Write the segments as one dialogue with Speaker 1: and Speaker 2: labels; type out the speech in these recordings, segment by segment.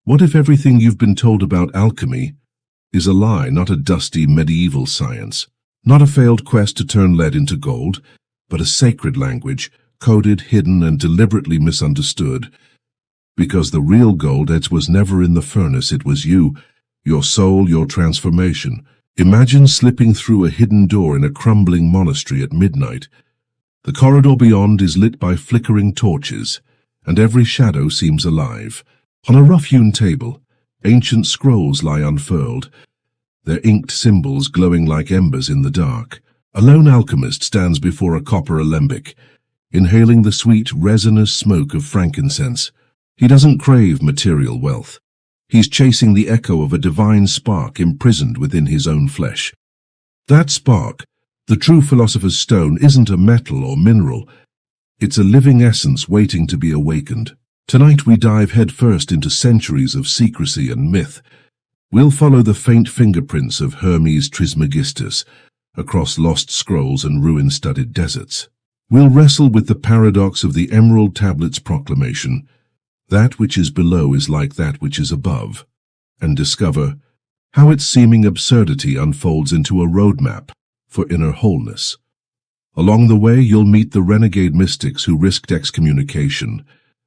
Speaker 1: What if everything you've been told about alchemy is a lie, not a dusty medieval science, not a failed quest to turn lead into gold, but a sacred language, coded, hidden, and deliberately misunderstood? Because the real gold edge was never in the furnace, it was you, your soul, your transformation. Imagine slipping through a hidden door in a crumbling monastery at midnight. The corridor beyond is lit by flickering torches, and every shadow seems alive. On a rough-hewn table, ancient scrolls lie unfurled, their inked symbols glowing like embers in the dark. A lone alchemist stands before a copper alembic, inhaling the sweet, resinous smoke of frankincense. He doesn't crave material wealth. He's chasing the echo of a divine spark imprisoned within his own flesh. That spark, the true philosopher's stone, isn't a metal or mineral. It's a living essence waiting to be awakened. Tonight we dive headfirst into centuries of secrecy and myth. We'll follow the faint fingerprints of Hermes Trismegistus across lost scrolls and ruin-studded deserts. We'll wrestle with the paradox of the Emerald Tablet's proclamation, that which is below is like that which is above, and discover how its seeming absurdity unfolds into a roadmap for inner wholeness. Along the way, you'll meet the renegade mystics who risked excommunication,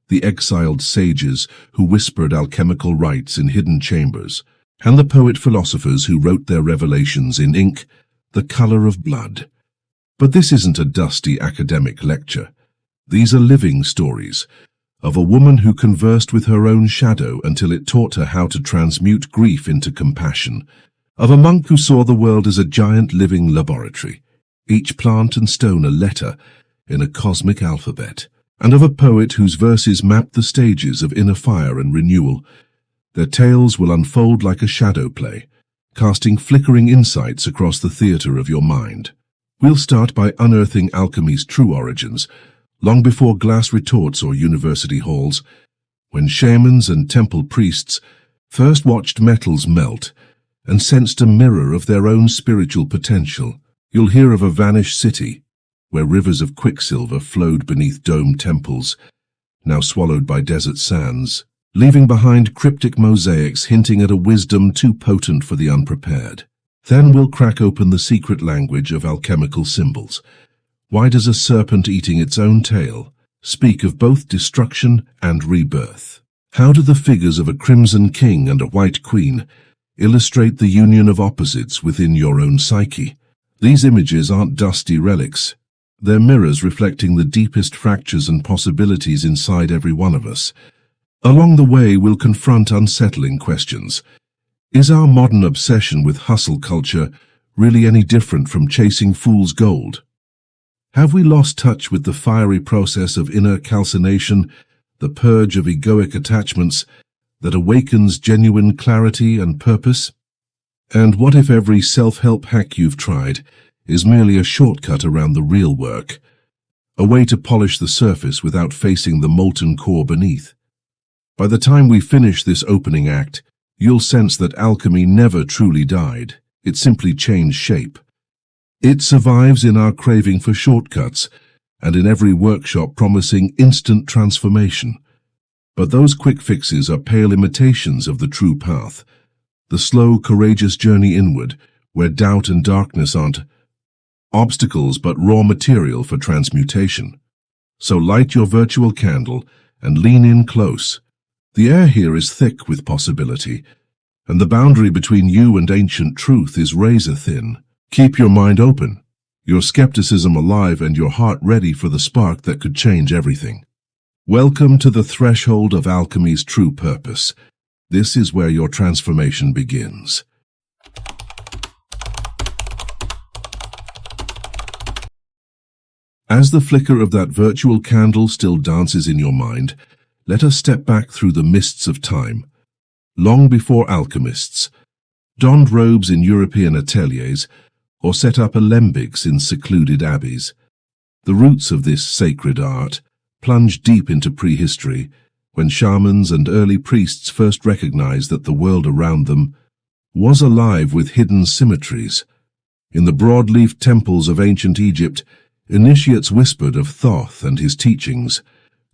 Speaker 1: the exiled sages who whispered alchemical rites in hidden chambers, and the poet-philosophers who wrote their revelations in ink the color of blood. But this isn't a dusty academic lecture. These are living stories of a woman who conversed with her own shadow until it taught her how to transmute grief into compassion, of a monk who saw the world as a giant living laboratory, each plant and stone a letter in a cosmic alphabet, and of a poet whose verses mapped the stages of inner fire and renewal. Their tales will unfold like a shadow play, casting flickering insights across the theater of your mind. We'll start by unearthing alchemy's true origins, long before glass retorts or university halls, when shamans and temple priests first watched metals melt and sensed a mirror of their own spiritual potential. You'll hear of a vanished city, where rivers of quicksilver flowed beneath domed temples, now swallowed by desert sands, leaving behind cryptic mosaics hinting at a wisdom too potent for the unprepared. Then we'll crack open the secret language of alchemical symbols. Why does a serpent eating its own tail speak of both destruction and rebirth? How do the figures of a crimson king and a white queen illustrate the union of opposites within your own psyche? These images aren't dusty relics. They're mirrors reflecting the deepest fractures and possibilities inside every one of us. Along the way, we'll confront unsettling questions. Is our modern obsession with hustle culture really any different from chasing fool's gold? Have we lost touch with the fiery process of inner calcination, the purge of egoic attachments that awakens genuine clarity and purpose? And what if every self-help hack you've tried is merely a shortcut around the real work, a way to polish the surface without facing the molten core beneath? By the time we finish this opening act, you'll sense that alchemy never truly died. It simply changed shape. It survives in our craving for shortcuts and in every workshop promising instant transformation. But those quick fixes are pale imitations of the true path, the slow, courageous journey inward, where doubt and darkness aren't obstacles but raw material for transmutation. So light your virtual candle and lean in close. The air here is thick with possibility, and the boundary between you and ancient truth is razor thin. Keep your mind open, your skepticism alive, and your heart ready for the spark that could change everything. Welcome to the threshold of alchemy's true purpose. This is where your transformation begins. As the flicker of that virtual candle still dances in your mind, let us step back through the mists of time. Long before alchemists donned robes in European ateliers or set up alembics in secluded abbeys, the roots of this sacred art plunge deep into prehistory, when shamans and early priests first recognized that the world around them was alive with hidden symmetries. In the broad-leafed temples of ancient Egypt, initiates whispered of Thoth and his teachings,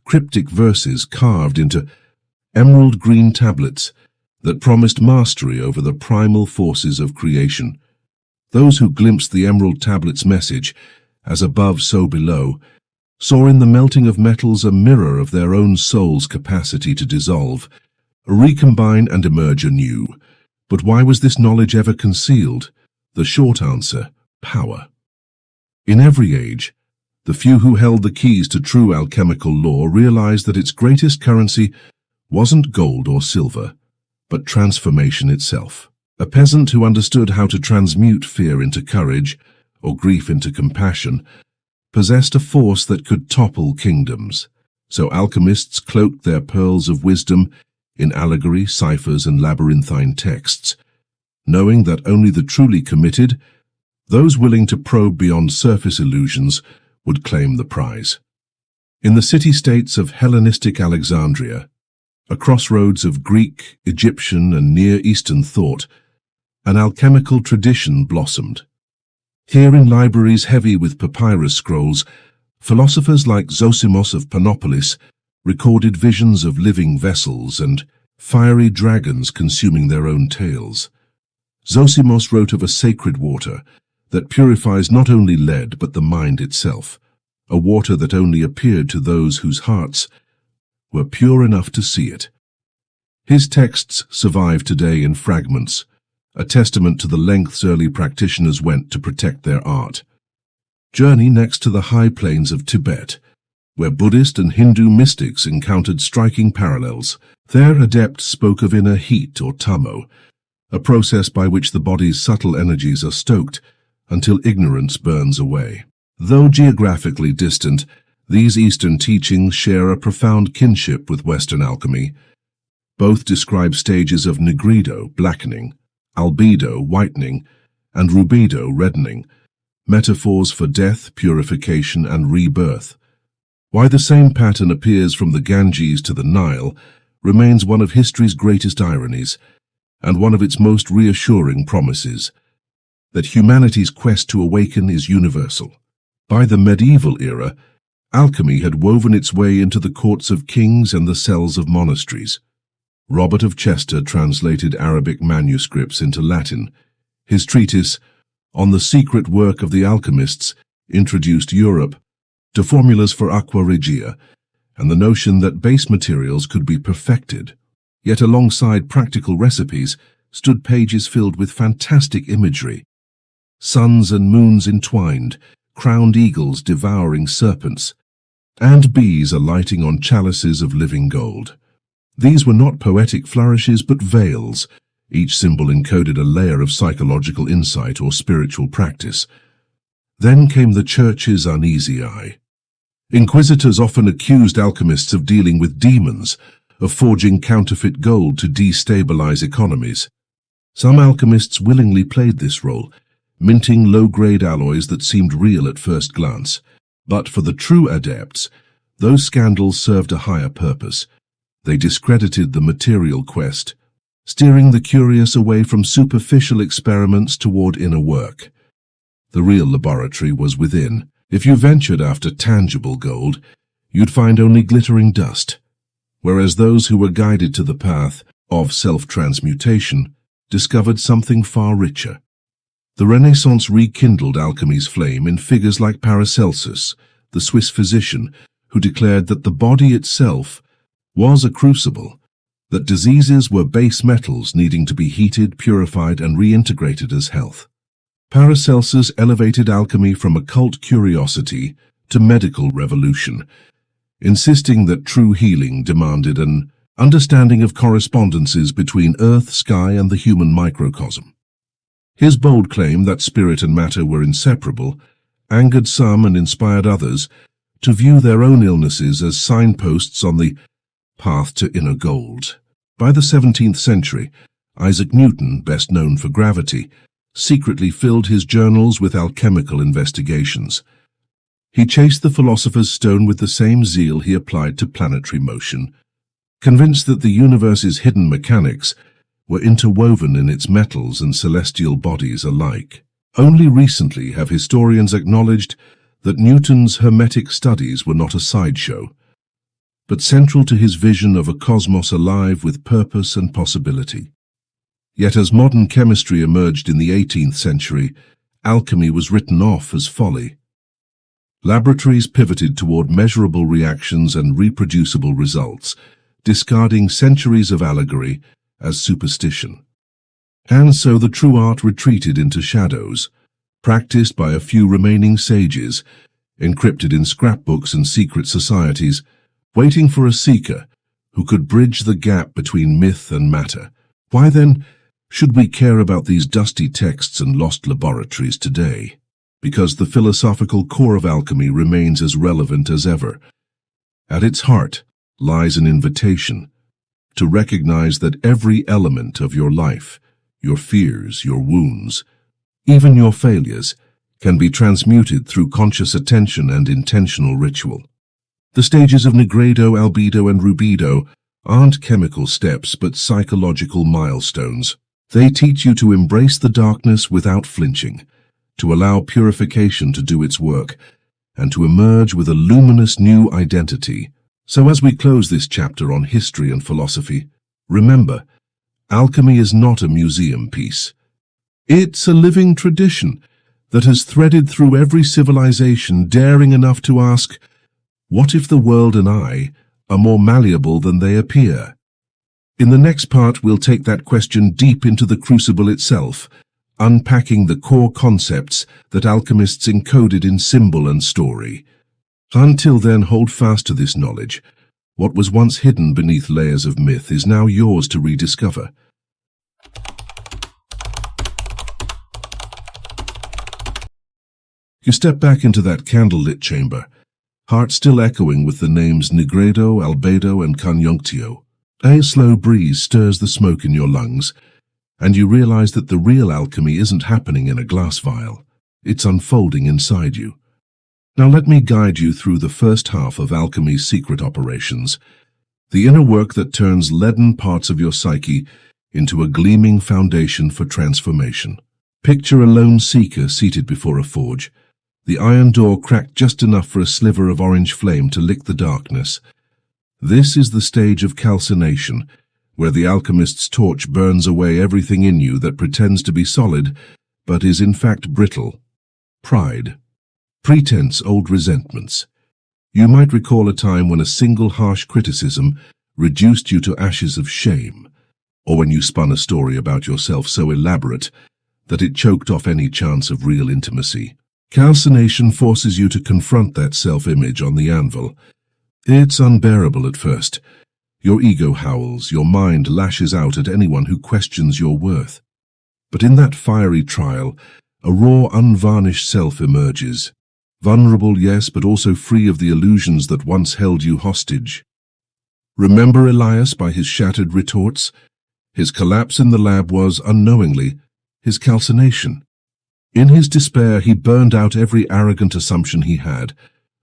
Speaker 1: cryptic verses carved into emerald green tablets that promised mastery over the primal forces of creation. Those who glimpsed the emerald tablets' message, as above so below, saw in the melting of metals a mirror of their own soul's capacity to dissolve, recombine and emerge anew. But why was this knowledge ever concealed? The short answer: power. In every age, the few who held the keys to true alchemical lore realized that its greatest currency wasn't gold or silver, but transformation itself. A peasant who understood how to transmute fear into courage, or grief into compassion, possessed a force that could topple kingdoms. So alchemists cloaked their pearls of wisdom in allegory, ciphers, and labyrinthine texts, knowing that only the truly committed, those willing to probe beyond surface illusions, would claim the prize. In the city-states of Hellenistic Alexandria, a crossroads of Greek, Egyptian, and Near Eastern thought, an alchemical tradition blossomed. Here in libraries heavy with papyrus scrolls, philosophers like Zosimos of Panopolis recorded visions of living vessels and fiery dragons consuming their own tails. Zosimos wrote of a sacred water that purifies not only lead but the mind itself, a water that only appeared to those whose hearts were pure enough to see it. His texts survive today in fragments, a testament to the lengths early practitioners went to protect their art. Journey next to the high plains of Tibet, where Buddhist and Hindu mystics encountered striking parallels. Their adepts spoke of inner heat or tamo, a process by which the body's subtle energies are stoked until ignorance burns away. Though geographically distant, these Eastern teachings share a profound kinship with Western alchemy. Both describe stages of nigredo, blackening, albedo, whitening, and rubedo, reddening, metaphors for death, purification, and rebirth. Why the same pattern appears from the Ganges to the Nile remains one of history's greatest ironies, and one of its most reassuring promises, that humanity's quest to awaken is universal. By the medieval era, alchemy had woven its way into the courts of kings and the cells of monasteries. Robert of Chester translated Arabic manuscripts into Latin. His treatise, On the Secret Work of the Alchemists, introduced Europe to formulas for aqua regia and the notion that base materials could be perfected. Yet alongside practical recipes stood pages filled with fantastic imagery. Suns and moons entwined, crowned eagles devouring serpents, and bees alighting on chalices of living gold. These were not poetic flourishes but veils. Each symbol encoded a layer of psychological insight or spiritual practice. Then came the Church's uneasy eye. Inquisitors often accused alchemists of dealing with demons, of forging counterfeit gold to destabilize economies. Some alchemists willingly played this role, minting low-grade alloys that seemed real at first glance. But for the true adepts, those scandals served a higher purpose. They discredited the material quest, steering the curious away from superficial experiments toward inner work. The real laboratory was within. If you ventured after tangible gold, you'd find only glittering dust, whereas those who were guided to the path of self-transmutation discovered something far richer. The Renaissance rekindled alchemy's flame in figures like Paracelsus, the Swiss physician, who declared that the body itself was a crucible, that diseases were base metals needing to be heated, purified, and reintegrated as health. Paracelsus elevated alchemy from occult curiosity to medical revolution, insisting that true healing demanded an understanding of correspondences between earth, sky, and the human microcosm. His bold claim that spirit and matter were inseparable angered some and inspired others to view their own illnesses as signposts on the path to inner gold. By the 17th century, Isaac Newton, best known for gravity, secretly filled his journals with alchemical investigations. He chased the philosopher's stone with the same zeal he applied to planetary motion, convinced that the universe's hidden mechanics were interwoven in its metals and celestial bodies alike. Only recently have historians acknowledged that Newton's Hermetic studies were not a sideshow. but central to his vision of a cosmos alive with purpose and possibility. Yet as modern chemistry emerged in the 18th century, alchemy was written off as folly. Laboratories pivoted toward measurable reactions and reproducible results, discarding centuries of allegory as superstition. And so the true art retreated into shadows, practiced by a few remaining sages, encrypted in scrapbooks and secret societies, waiting for a seeker who could bridge the gap between myth and matter. Why then should we care about these dusty texts and lost laboratories today? Because the philosophical core of alchemy remains as relevant as ever. At its heart lies an invitation to recognize that every element of your life, your fears, your wounds, even your failures, can be transmuted through conscious attention and intentional ritual. The stages of nigredo, albedo, and rubedo aren't chemical steps but psychological milestones. They teach you to embrace the darkness without flinching, to allow purification to do its work, and to emerge with a luminous new identity. So as we close this chapter on history and philosophy, remember, alchemy is not a museum piece. It's a living tradition that has threaded through every civilization, daring enough to ask, what if the world and I are more malleable than they appear? In the next part, we'll take that question deep into the crucible itself, unpacking the core concepts that alchemists encoded in symbol and story. Until then, hold fast to this knowledge. What was once hidden beneath layers of myth is now yours to rediscover. You step back into that candlelit chamber, heart still echoing with the names nigredo, albedo, and coniunctio. A slow breeze stirs the smoke in your lungs, and you realize that the real alchemy isn't happening in a glass vial. It's unfolding inside you. Now let me guide you through the first half of alchemy's secret operations, the inner work that turns leaden parts of your psyche into a gleaming foundation for transformation. Picture a lone seeker seated before a forge, the iron door cracked just enough for a sliver of orange flame to lick the darkness. This is the stage of calcination, where the alchemist's torch burns away everything in you that pretends to be solid, but is in fact brittle. Pride, pretense, old resentments. You might recall a time when a single harsh criticism reduced you to ashes of shame, or when you spun a story about yourself so elaborate that it choked off any chance of real intimacy. Calcination forces you to confront that self-image on the anvil. It's unbearable at first. Your ego howls, your mind lashes out at anyone who questions your worth. But in that fiery trial, a raw, unvarnished self emerges. Vulnerable, yes, but also free of the illusions that once held you hostage. Remember Elias by his shattered retorts? His collapse in the lab was, unknowingly, his calcination. In his despair, he burned out every arrogant assumption he had.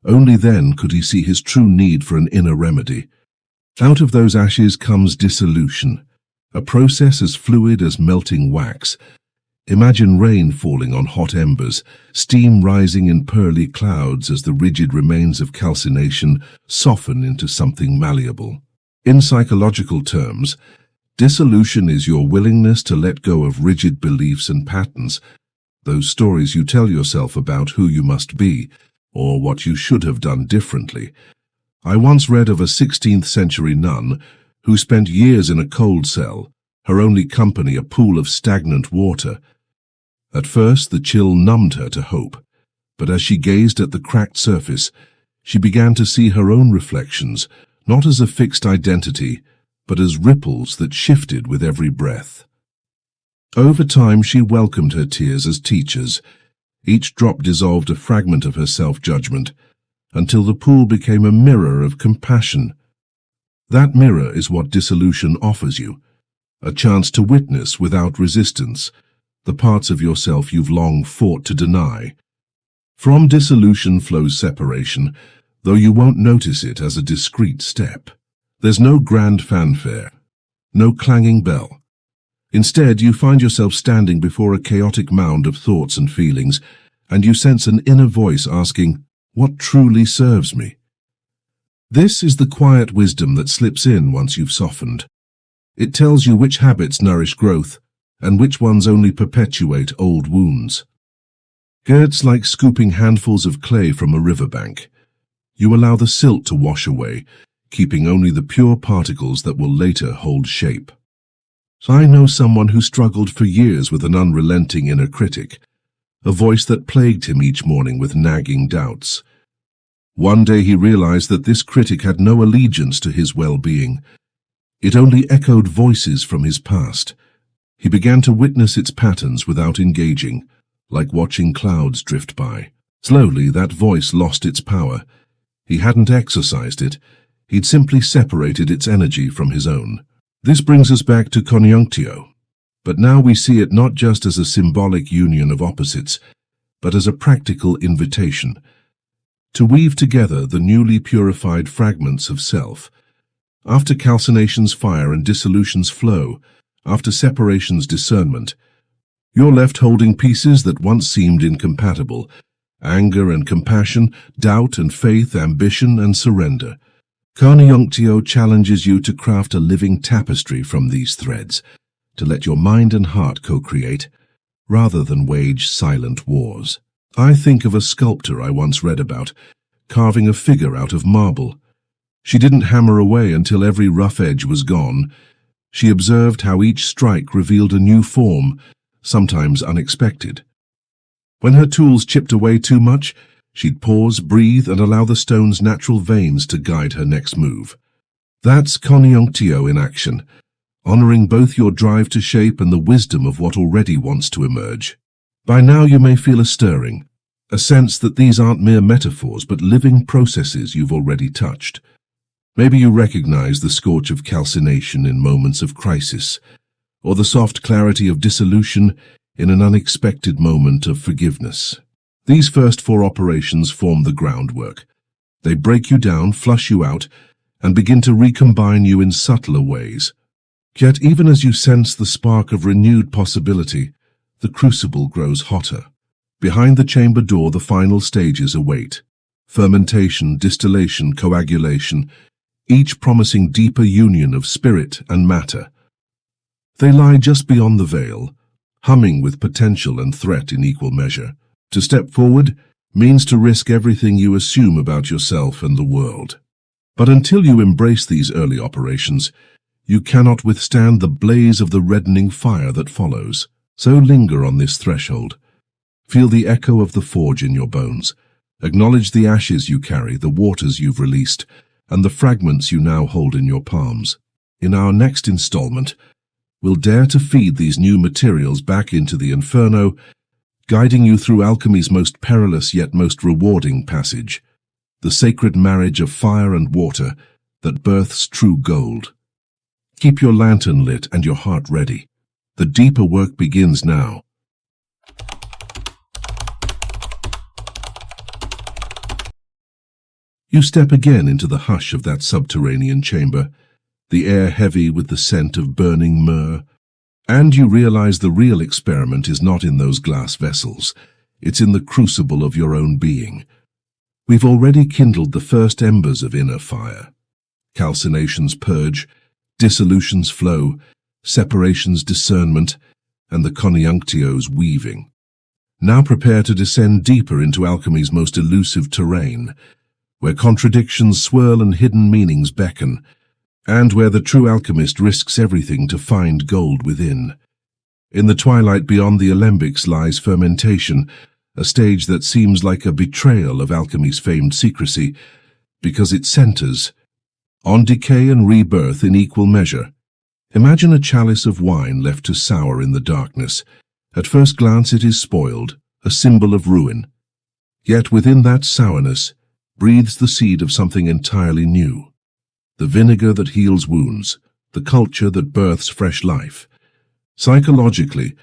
Speaker 1: Only then could he see his true need for an inner remedy. Out of those ashes comes dissolution, a process as fluid as melting wax. Imagine rain falling on hot embers, steam rising in pearly clouds as the rigid remains of calcination soften into something malleable. In psychological terms, dissolution is your willingness to let go of rigid beliefs and patterns, those stories you tell yourself about who you must be, or what you should have done differently. I once read of a 16th century nun who spent years in a cold cell, her only company a pool of stagnant water. At first the chill numbed her to hope, but as she gazed at the cracked surface, she began to see her own reflections, not as a fixed identity, but as ripples that shifted with every breath. Over time she welcomed her tears as teachers. Each drop dissolved a fragment of her self-judgment, until the pool became a mirror of compassion. That mirror is what dissolution offers you, a chance to witness without resistance the parts of yourself you've long fought to deny. From dissolution flows separation, though you won't notice it as a discrete step. There's no grand fanfare, no clanging bell. Instead, you find yourself standing before a chaotic mound of thoughts and feelings, and you sense an inner voice asking, "What truly serves me?" This is the quiet wisdom that slips in once you've softened. It tells you which habits nourish growth and which ones only perpetuate old wounds. It's like scooping handfuls of clay from a riverbank. You allow the silt to wash away, keeping only the pure particles that will later hold shape. I know someone who struggled for years with an unrelenting inner critic, a voice that plagued him each morning with nagging doubts. One day he realized that this critic had no allegiance to his well-being. It only echoed voices from his past. He began to witness its patterns without engaging, like watching clouds drift by. Slowly, that voice lost its power. He hadn't exorcised it. He'd simply separated its energy from his own. This brings us back to Coniunctio. But now we see it not just as a symbolic union of opposites, but as a practical invitation to weave together the newly purified fragments of self. After calcination's fire and dissolution's flow, after separation's discernment, you're left holding pieces that once seemed incompatible: anger and compassion, doubt and faith, ambition and surrender. Coniunctio challenges you to craft a living tapestry from these threads, to let your mind and heart co-create, rather than wage silent wars. I think of a sculptor I once read about, carving a figure out of marble. She didn't hammer away until every rough edge was gone. She observed how each strike revealed a new form, sometimes unexpected. When her tools chipped away too much, she'd pause, breathe, and allow the stone's natural veins to guide her next move. That's Coniunctio in action, honoring both your drive to shape and the wisdom of what already wants to emerge. By now you may feel a stirring, a sense that these aren't mere metaphors but living processes you've already touched. Maybe you recognize the scorch of calcination in moments of crisis, or the soft clarity of dissolution in an unexpected moment of forgiveness. These first 4 operations form the groundwork. They break you down, flush you out, and begin to recombine you in subtler ways. Yet even as you sense the spark of renewed possibility, the crucible grows hotter. Behind the chamber door, the final stages await: fermentation, distillation, coagulation, each promising deeper union of spirit and matter. They lie just beyond the veil, humming with potential and threat in equal measure. To step forward means to risk everything you assume about yourself and the world. But until you embrace these early operations, you cannot withstand the blaze of the reddening fire that follows. So linger on this threshold. Feel the echo of the forge in your bones. Acknowledge the ashes you carry, the waters you've released, and the fragments you now hold in your palms. In our next installment, we'll dare to feed these new materials back into the inferno, guiding you through alchemy's most perilous yet most rewarding passage, the sacred marriage of fire and water that births true gold. Keep your lantern lit and your heart ready. The deeper work begins now. You step again into the hush of that subterranean chamber, the air heavy with the scent of burning myrrh, and you realize the real experiment is not in those glass vessels. It's in the crucible of your own being. We've already kindled the first embers of inner fire. Calcination's purge, dissolution's flow, separation's discernment, and the Coniunctio's weaving. Now prepare to descend deeper into alchemy's most elusive terrain, where contradictions swirl and hidden meanings beckon, and where the true alchemist risks everything to find gold within. In the twilight beyond the alembics lies fermentation, a stage that seems like a betrayal of alchemy's famed secrecy, because it centers on decay and rebirth in equal measure. Imagine a chalice of wine left to sour in the darkness. At first glance it is spoiled, a symbol of ruin. Yet within that sourness breathes the seed of something entirely new. The vinegar that heals wounds, the culture that births fresh life. Psychologically,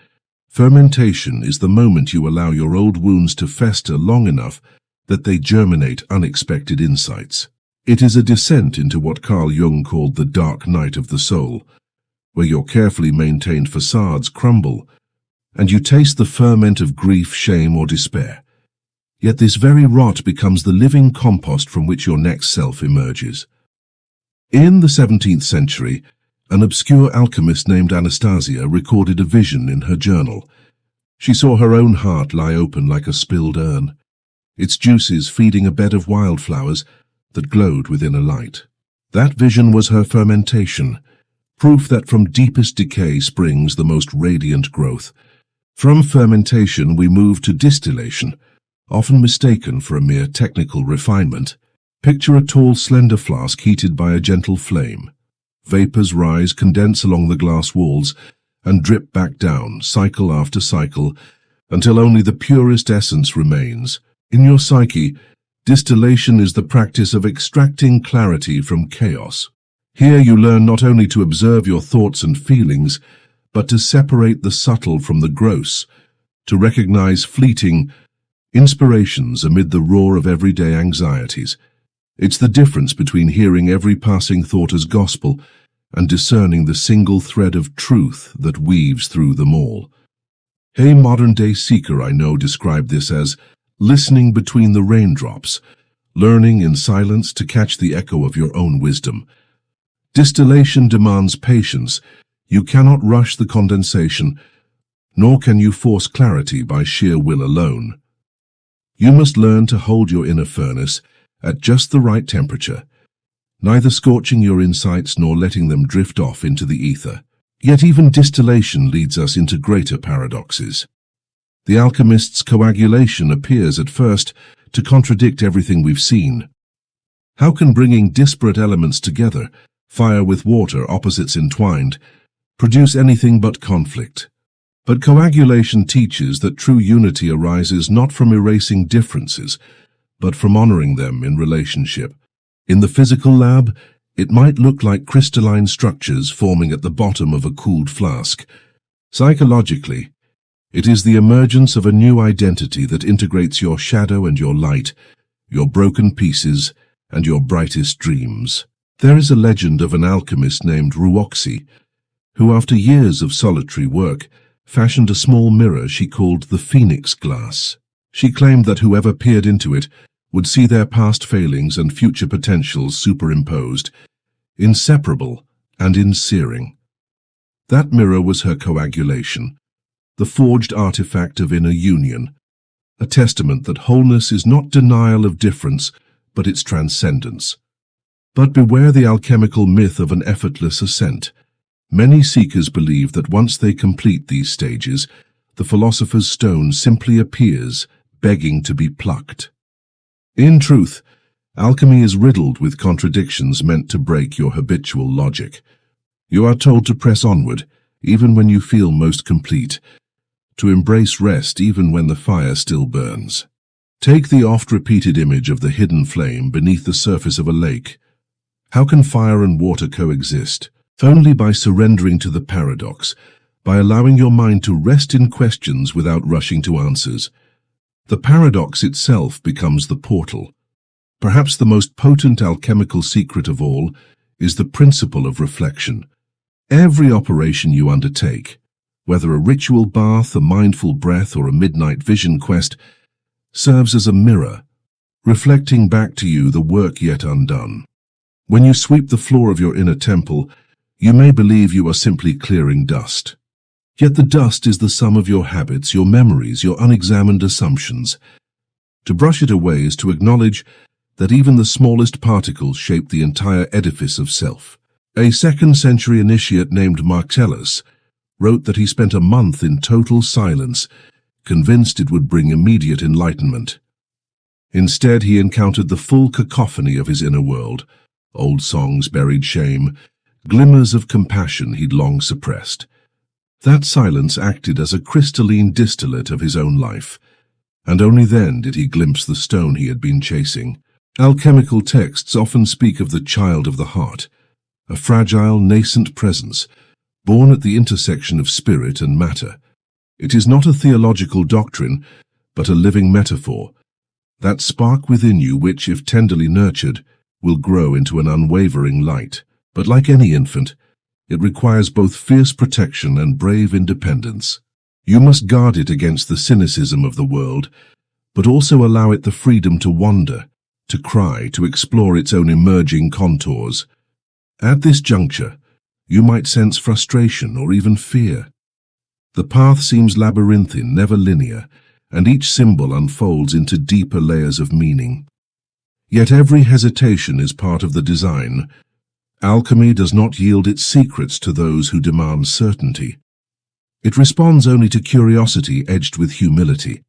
Speaker 1: fermentation is the moment you allow your old wounds to fester long enough that they germinate unexpected insights. It is a descent into what Carl Jung called the dark night of the soul, where your carefully maintained facades crumble, and you taste the ferment of grief, shame, or despair. Yet this very rot becomes the living compost from which your next self emerges. In the 17th century, an obscure alchemist named Anastasia recorded a vision in her journal. She saw her own heart lie open like a spilled urn, its juices feeding a bed of wildflowers that glowed within a light. That vision was her fermentation, proof that from deepest decay springs the most radiant growth. From fermentation we move to distillation, often mistaken for a mere technical refinement. Picture a tall, slender flask heated by a gentle flame. Vapors rise, condense along the glass walls, and drip back down, cycle after cycle, until only the purest essence remains. In your psyche, distillation is the practice of extracting clarity from chaos. Here you learn not only to observe your thoughts and feelings, but to separate the subtle from the gross, to recognize fleeting inspirations amid the roar of everyday anxieties. It's the difference between hearing every passing thought as gospel and discerning the single thread of truth that weaves through them all. A modern-day seeker I know described this as listening between the raindrops, learning in silence to catch the echo of your own wisdom. Distillation demands patience. You cannot rush the condensation, nor can you force clarity by sheer will alone. You must learn to hold your inner furnace at just the right temperature, neither scorching your insights nor letting them drift off into the ether. Yet even distillation leads us into greater paradoxes. The alchemist's coagulation appears at first to contradict everything we've seen. How can bringing disparate elements together, fire with water, opposites entwined, produce anything but conflict? But coagulation teaches that true unity arises not from erasing differences, but from honoring them in relationship. In the physical lab, it might look like crystalline structures forming at the bottom of a cooled flask. Psychologically, it is the emergence of a new identity that integrates your shadow and your light, your broken pieces and your brightest dreams. There is a legend of an alchemist named Ruoxi, who after years of solitary work fashioned a small mirror she called the Phoenix glass. She claimed that whoever peered into it would see their past failings and future potentials superimposed, inseparable and insearing. That mirror was her coagulation, the forged artifact of inner union, a testament that wholeness is not denial of difference, but its transcendence. But beware the alchemical myth of an effortless ascent. Many seekers believe that once they complete these stages, the philosopher's stone simply appears, begging to be plucked. In truth, alchemy is riddled with contradictions meant to break your habitual logic. You are told to press onward, even when you feel most complete, to embrace rest even when the fire still burns. Take the oft-repeated image of the hidden flame beneath the surface of a lake. How can fire and water coexist? Only by surrendering to the paradox, by allowing your mind to rest in questions without rushing to answers. The paradox itself becomes the portal. Perhaps the most potent alchemical secret of all is the principle of reflection. Every operation you undertake, whether a ritual bath, a mindful breath, or a midnight vision quest, serves as a mirror, reflecting back to you the work yet undone. When you sweep the floor of your inner temple, you may believe you are simply clearing dust. Yet the dust is the sum of your habits, your memories, your unexamined assumptions. To brush it away is to acknowledge that even the smallest particles shape the entire edifice of self. A 2nd century initiate named Marcellus wrote that he spent a month in total silence, convinced it would bring immediate enlightenment. Instead, he encountered the full cacophony of his inner world, old songs, buried shame, glimmers of compassion he'd long suppressed. That silence acted as a crystalline distillate of his own life, and only then did he glimpse the stone he had been chasing. Alchemical texts often speak of the child of the heart, a fragile, nascent presence, born at the intersection of spirit and matter. It is not a theological doctrine, but a living metaphor, that spark within you which, if tenderly nurtured, will grow into an unwavering light. But like any infant, it requires both fierce protection and brave independence. You must guard it against the cynicism of the world, but also allow it the freedom to wander, to cry, to explore its own emerging contours. At this juncture, you might sense frustration or even fear. The path seems labyrinthine, never linear, and each symbol unfolds into deeper layers of meaning. Yet every hesitation is part of the design. Alchemy does not yield its secrets to those who demand certainty. It responds only to curiosity edged with humility.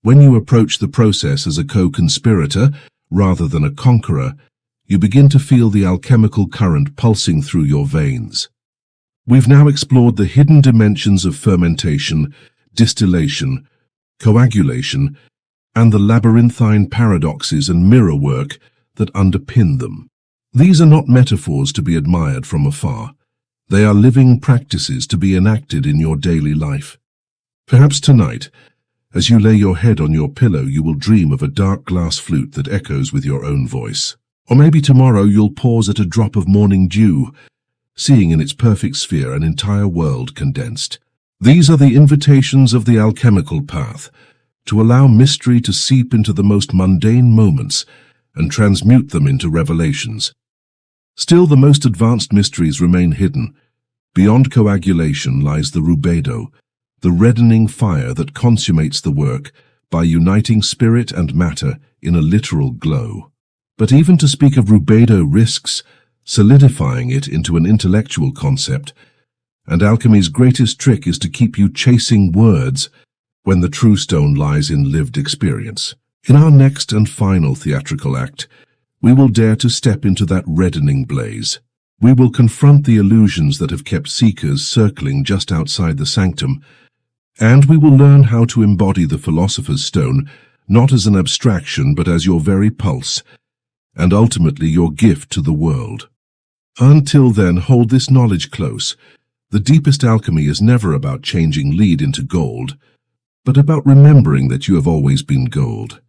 Speaker 1: When you approach the process as a co-conspirator, rather than a conqueror, you begin to feel the alchemical current pulsing through your veins. We've now explored the hidden dimensions of fermentation, distillation, coagulation, and the labyrinthine paradoxes and mirror work that underpin them. These are not metaphors to be admired from afar. They are living practices to be enacted in your daily life. Perhaps tonight, as you lay your head on your pillow, you will dream of a dark glass flute that echoes with your own voice. Or maybe tomorrow you'll pause at a drop of morning dew, seeing in its perfect sphere an entire world condensed. These are the invitations of the alchemical path, to allow mystery to seep into the most mundane moments and transmute them into revelations. Still, the most advanced mysteries remain hidden. Beyond coagulation lies the rubedo, the reddening fire that consummates the work by uniting spirit and matter in a literal glow. But even to speak of rubedo risks solidifying it into an intellectual concept, and alchemy's greatest trick is to keep you chasing words when the true stone lies in lived experience. In our next and final theatrical act, we will dare to step into that reddening blaze. We will confront the illusions that have kept seekers circling just outside the sanctum, and we will learn how to embody the Philosopher's Stone, not as an abstraction but as your very pulse, and ultimately your gift to the world. Until then, hold this knowledge close. The deepest alchemy is never about changing lead into gold, but about remembering that you have always been gold.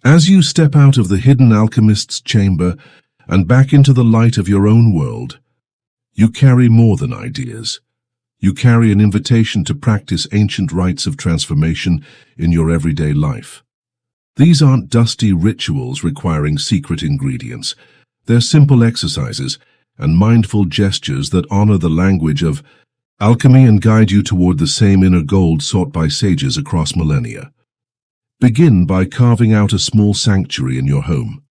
Speaker 1: As you step out of the hidden alchemist's chamber and back into the light of your own world, you carry more than ideas. You carry an invitation to practice ancient rites of transformation in your everyday life. These aren't dusty rituals requiring secret ingredients. They're simple exercises and mindful gestures that honor the language of alchemy and guide you toward the same inner gold sought by sages across millennia. Begin by carving out a small sanctuary in your home.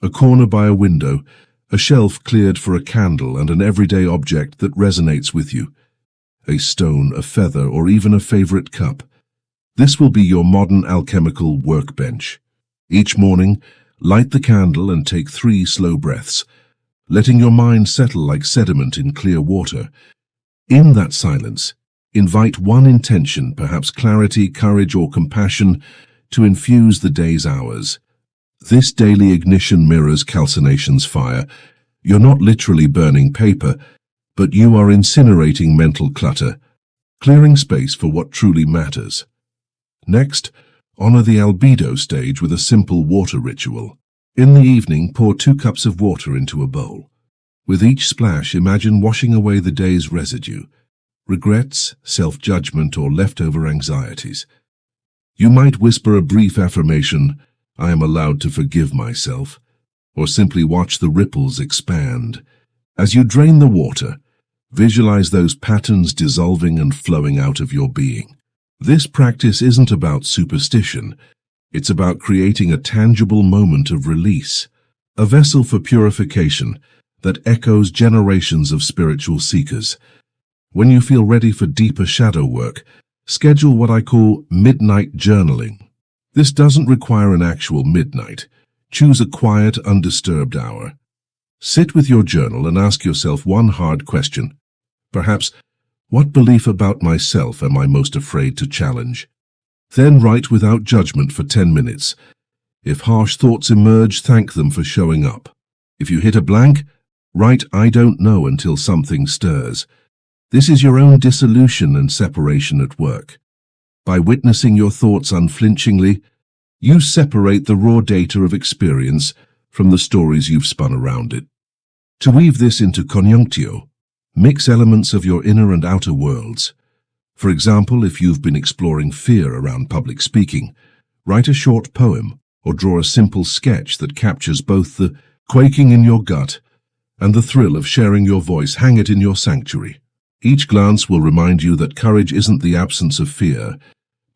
Speaker 1: A corner by a window, a shelf cleared for a candle, and an everyday object that resonates with you. A stone, a feather, or even a favorite cup. This will be your modern alchemical workbench. Each morning, light the candle and take 3 slow breaths, letting your mind settle like sediment in clear water. In that silence, invite one intention, perhaps clarity, courage, or compassion, to infuse the day's hours. This daily ignition mirrors calcination's fire. You're not literally burning paper, but you are incinerating mental clutter, clearing space for what truly matters. Next, honor the albedo stage with a simple water ritual. In the evening, pour 2 cups of water into a bowl. With each splash, imagine washing away the day's residue, regrets, self-judgment, or leftover anxieties. You might whisper a brief affirmation, "I am allowed to forgive myself," or simply watch the ripples expand. As you drain the water, visualize those patterns dissolving and flowing out of your being. This practice isn't about superstition. It's about creating a tangible moment of release, a vessel for purification that echoes generations of spiritual seekers. When you feel ready for deeper shadow work, schedule what I call midnight journaling. This doesn't require an actual midnight. Choose a quiet, undisturbed hour. Sit with your journal and ask yourself one hard question. Perhaps, what belief about myself am I most afraid to challenge? Then write without judgment for 10 minutes. If harsh thoughts emerge, thank them for showing up. If you hit a blank, write "I don't know" until something stirs. This is your own dissolution and separation at work. By witnessing your thoughts unflinchingly, you separate the raw data of experience from the stories you've spun around it. To weave this into Coniunctio, Mix elements of your inner and outer worlds. For example, if you've been exploring fear around public speaking, write a short poem or draw a simple sketch that captures both the quaking in your gut and the thrill of sharing your voice. Hang it in your sanctuary. Each glance will remind you that courage isn't the absence of fear,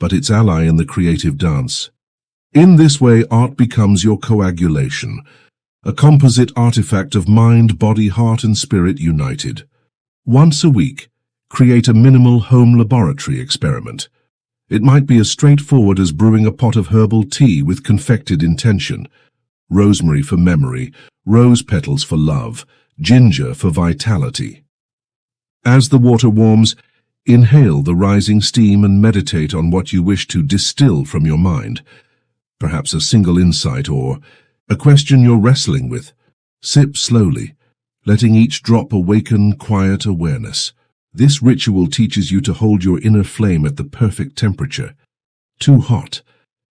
Speaker 1: but its ally in the creative dance. In this way, art becomes your coagulation, a composite artifact of mind, body, heart, and spirit united. Once a week, create a minimal home laboratory experiment. It might be as straightforward as brewing a pot of herbal tea with confected intention. Rosemary for memory, rose petals for love, ginger for vitality. As the water warms, inhale the rising steam and meditate on what you wish to distill from your mind. Perhaps a single insight or a question you're wrestling with. Sip slowly, letting each drop awaken quiet awareness. This ritual teaches you to hold your inner flame at the perfect temperature. Too hot,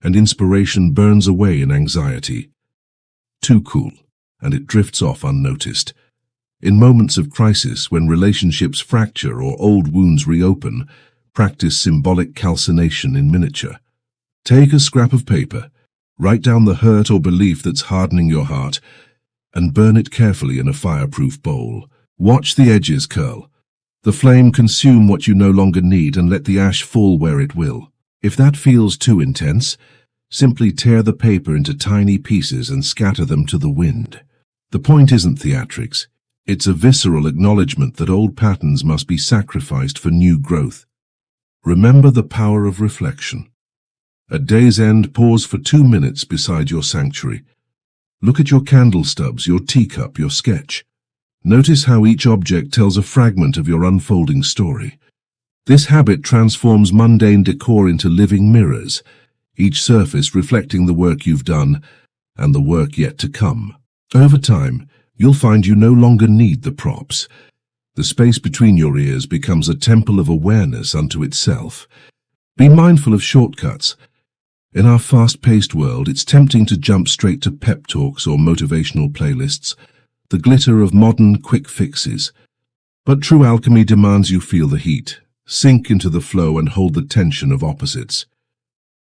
Speaker 1: and inspiration burns away in anxiety. Too cool, and it drifts off unnoticed. In moments of crisis, when relationships fracture or old wounds reopen, practice symbolic calcination in miniature. Take a scrap of paper, write down the hurt or belief that's hardening your heart, and burn it carefully in a fireproof bowl. Watch the edges curl. The flame consume what you no longer need and let the ash fall where it will. If that feels too intense, simply tear the paper into tiny pieces and scatter them to the wind. The point isn't theatrics. It's a visceral acknowledgement that old patterns must be sacrificed for new growth. Remember the power of reflection. At day's end, pause for 2 minutes beside your sanctuary. Look at your candle stubs, your teacup, your sketch. Notice how each object tells a fragment of your unfolding story. This habit transforms mundane decor into living mirrors, each surface reflecting the work you've done and the work yet to come. Over time, you'll find you no longer need the props. The space between your ears becomes a temple of awareness unto itself. Be mindful of shortcuts. In our fast-paced world, it's tempting to jump straight to pep talks or motivational playlists, the glitter of modern quick fixes. But true alchemy demands you feel the heat, sink into the flow and hold the tension of opposites.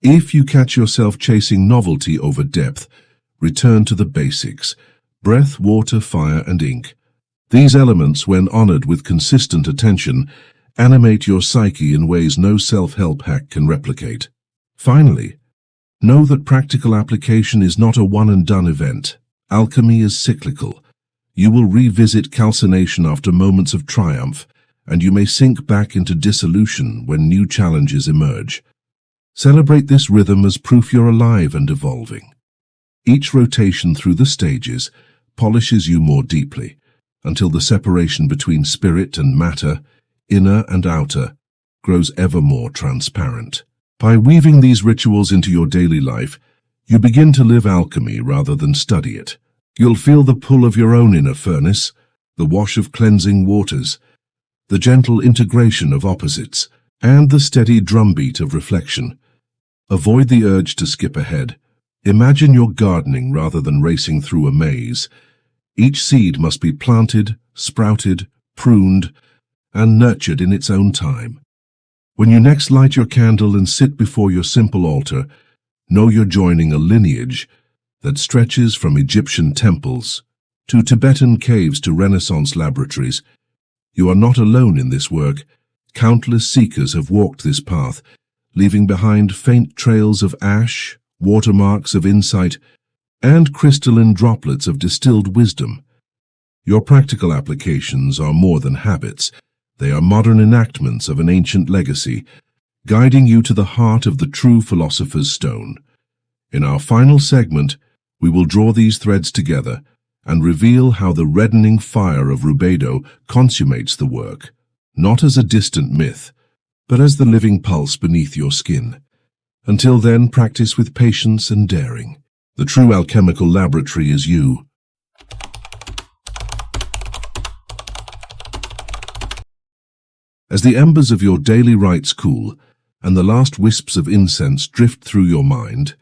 Speaker 1: If you catch yourself chasing novelty over depth, return to the basics: breath, water, fire, and ink. These elements, when honored with consistent attention, animate your psyche in ways no self-help hack can replicate. Finally, know that practical application is not a one-and-done event. Alchemy is cyclical. You will revisit calcination after moments of triumph, and you may sink back into dissolution when new challenges emerge. Celebrate this rhythm as proof you're alive and evolving. Each rotation through the stages polishes you more deeply, until the separation between spirit and matter, inner and outer, grows ever more transparent. By weaving these rituals into your daily life, you begin to live alchemy rather than study it. You'll feel the pull of your own inner furnace, the wash of cleansing waters, the gentle integration of opposites, and the steady drumbeat of reflection. Avoid the urge to skip ahead. Imagine you're gardening rather than racing through a maze. Each seed must be planted, sprouted, pruned, and nurtured in its own time. When you next light your candle and sit before your simple altar, know you're joining a lineage that stretches from Egyptian temples to Tibetan caves to Renaissance laboratories. You are not alone in this work. Countless seekers have walked this path, leaving behind faint trails of ash, watermarks of insight, and crystalline droplets of distilled wisdom. Your practical applications are more than habits. They are modern enactments of an ancient legacy, guiding you to the heart of the true philosopher's stone. In our final segment, we will draw these threads together and reveal how the reddening fire of rubedo consummates the work, not as a distant myth, but as the living pulse beneath your skin. Until then, practice with patience and daring. The true alchemical laboratory is you. As the embers of your daily rites cool and the last wisps of incense drift through your mind,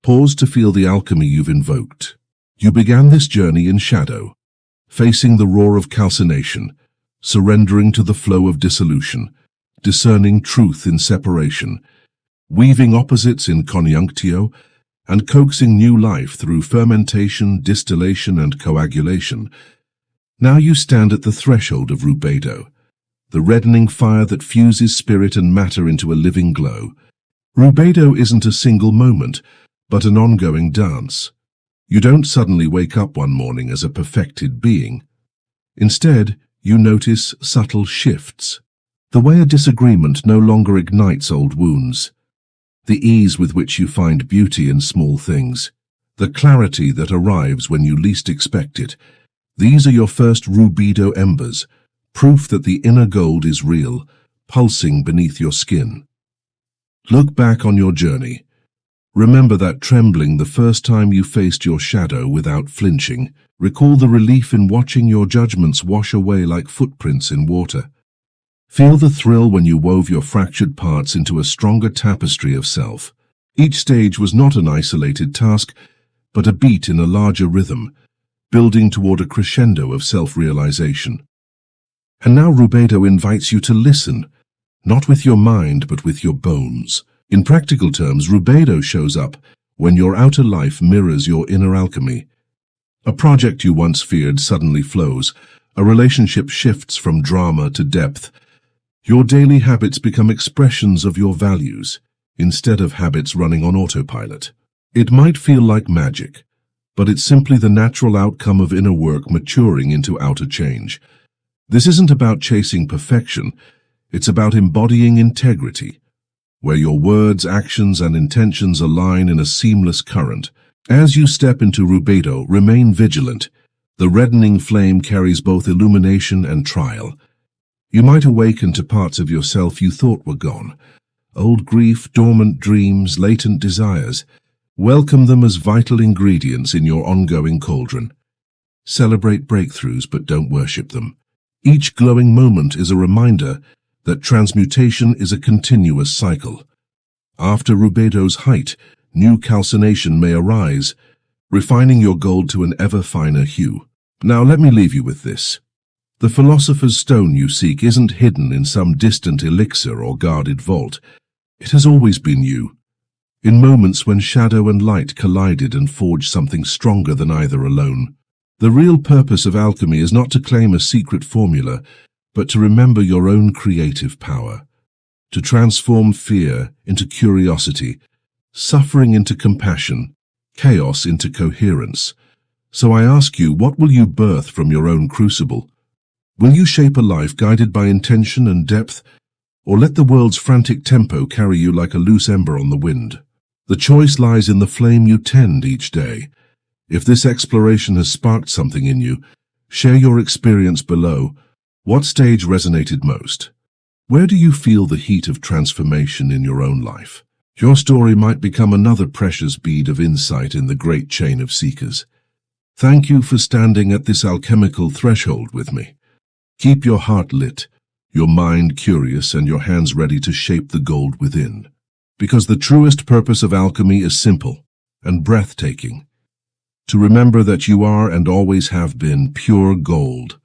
Speaker 1: pause to feel the alchemy you've invoked. You began this journey in shadow, facing the roar of calcination, surrendering to the flow of dissolution, discerning truth in separation, weaving opposites in coniunctio, and coaxing new life through fermentation, distillation, and coagulation. Now you stand at the threshold of rubedo, the reddening fire that fuses spirit and matter into a living glow. Rubedo isn't a single moment, but an ongoing dance. You don't suddenly wake up one morning as a perfected being. Instead, you notice subtle shifts. The way a disagreement no longer ignites old wounds. The ease with which you find beauty in small things. The clarity that arrives when you least expect it. These are your first rubedo embers, proof that the inner gold is real, pulsing beneath your skin. Look back on your journey. Remember that trembling the first time you faced your shadow without flinching. Recall the relief in watching your judgments wash away like footprints in water. Feel the thrill when you wove your fractured parts into a stronger tapestry of self. Each stage was not an isolated task, but a beat in a larger rhythm, building toward a crescendo of self-realization. And now rubedo invites you to listen, not with your mind but with your bones. In practical terms, rubedo shows up when your outer life mirrors your inner alchemy. A project you once feared suddenly flows, a relationship shifts from drama to depth. Your daily habits become expressions of your values, instead of habits running on autopilot. It might feel like magic, but it's simply the natural outcome of inner work maturing into outer change. This isn't about chasing perfection, it's about embodying integrity, where your words, actions, and intentions align in a seamless current. As you step into rubedo, remain vigilant. The reddening flame carries both illumination and trial. You might awaken to parts of yourself you thought were gone. Old grief, dormant dreams, latent desires. Welcome them as vital ingredients in your ongoing cauldron. Celebrate breakthroughs, but don't worship them. Each glowing moment is a reminder that transmutation is a continuous cycle. After rubedo's height, new calcination may arise, refining your gold to an ever finer hue. Now let me leave you with this. The philosopher's stone you seek isn't hidden in some distant elixir or guarded vault. It has always been you, in moments when shadow and light collided and forged something stronger than either alone. The real purpose of alchemy is not to claim a secret formula, but to remember your own creative power, to transform fear into curiosity, suffering into compassion, chaos into coherence. So I ask you, what will you birth from your own crucible? Will you shape a life guided by intention and depth, or let the world's frantic tempo carry you like a loose ember on the wind? The choice lies in the flame you tend each day. If this exploration has sparked something in you, share your experience below. What stage resonated most? Where do you feel the heat of transformation in your own life? Your story might become another precious bead of insight in the great chain of seekers. Thank you for standing at this alchemical threshold with me. Keep your heart lit, your mind curious, and your hands ready to shape the gold within. Because the truest purpose of alchemy is simple and breathtaking. To remember that you are and always have been pure gold.